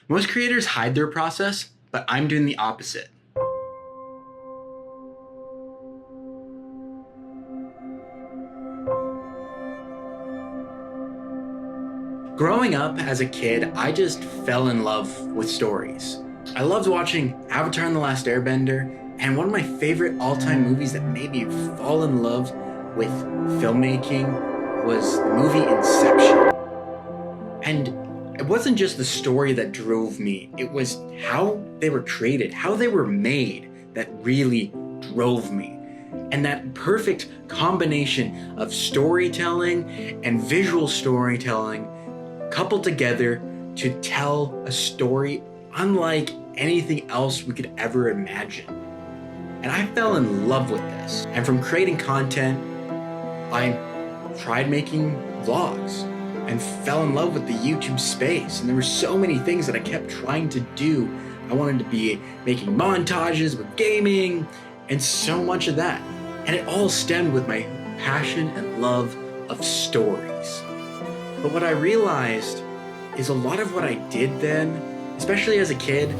Most creators hide their process, but I'm doing the opposite. Growing up as a kid, I just fell in love with stories. I loved watching Avatar and the Last Airbender, and one of my favorite all-time movies that made me fall in love with filmmaking was the movie Inception. And it wasn't just the story that drove me, it was how they were created, how they were made that really drove me. And that perfect combination of storytelling and visual storytelling coupled together to tell a story unlike anything else we could ever imagine. And I fell in love with this. And from creating content, I tried making vlogs and fell in love with the YouTube space. And there were so many things that I kept trying to do. I wanted to be making montages with gaming and so much of that. And it all stemmed with my passion and love of stories. But what I realized is a lot of what I did then, especially as a kid,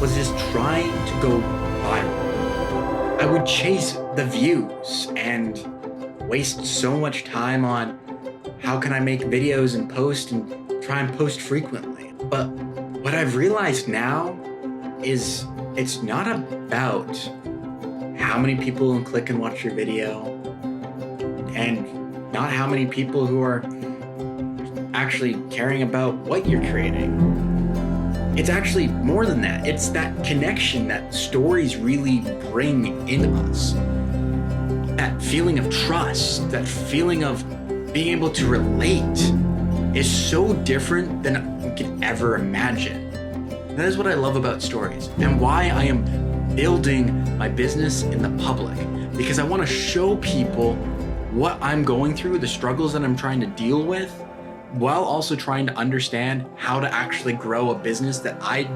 was just trying to go viral. I would chase the views and waste so much time on how can I make videos and post and try and post frequently. But what I've realized now is it's not about how many people will click and watch your video and not how many people who are actually caring about what you're creating. It's actually more than that. It's that connection that stories really bring in us. That feeling of trust, that feeling of being able to relate is so different than we could ever imagine. That is what I love about stories and why I am building my business in the public, because I want to show people what I'm going through, the struggles that I'm trying to deal with, while also trying to understand how to actually grow a business that I,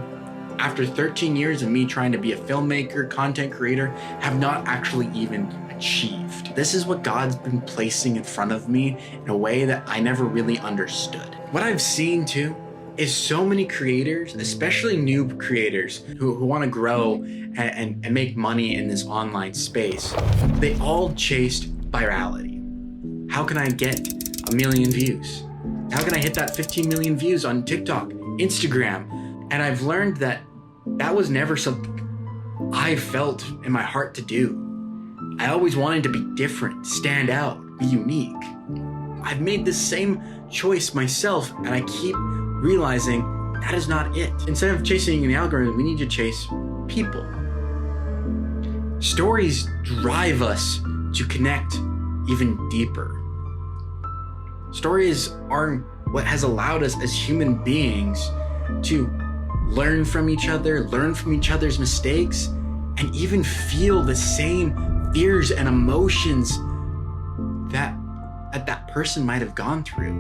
after 13 years of me trying to be a filmmaker, content creator, have not actually even achieved. This is what God's been placing in front of me in a way that I never really understood. What I've seen too is so many creators, especially new creators who want to grow and make money in this online space, they all chased virality. How can I get 1 million views? How can I hit that 15 million views on TikTok, Instagram? And I've learned that that was never something I felt in my heart to do. I always wanted to be different, stand out, be unique. I've made the same choice myself, and I keep realizing that is not it. Instead of chasing an algorithm, we need to chase people. Stories drive us to connect even deeper. Stories are what has allowed us as human beings to learn from each other, learn from each other's mistakes, and even feel the same fears and emotions that that person might have gone through.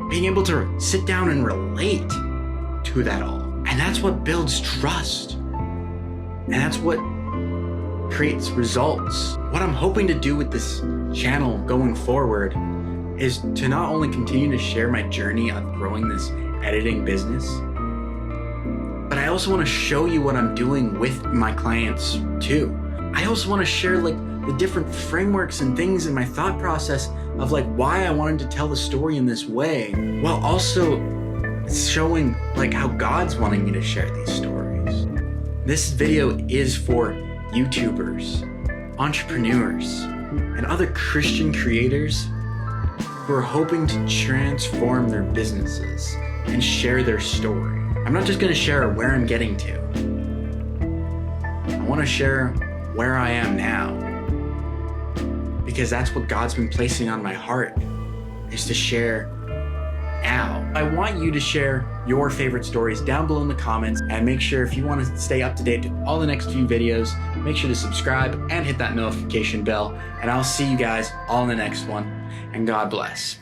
Being able to sit down and relate to that all. And that's what builds trust. And that's what creates results. What I'm hoping to do with this channel going forward is to not only continue to share my journey of growing this editing business, but I also want to show you what I'm doing with my clients too. I also want to share like the different frameworks and things in my thought process of like why I wanted to tell the story in this way, while also showing like how God's wanting me to share these stories. This video is for YouTubers, entrepreneurs, and other Christian creators who are hoping to transform their businesses and share their story. I'm not just going to share where I'm getting to. I want to share where I am now, because that's what God's been placing on my heart, is to share now. I want you to share your favorite stories down below in the comments, and make sure if you want to stay up to date to all the next few videos, make sure to subscribe and hit that notification bell, and I'll see you guys all in the next one, and God bless.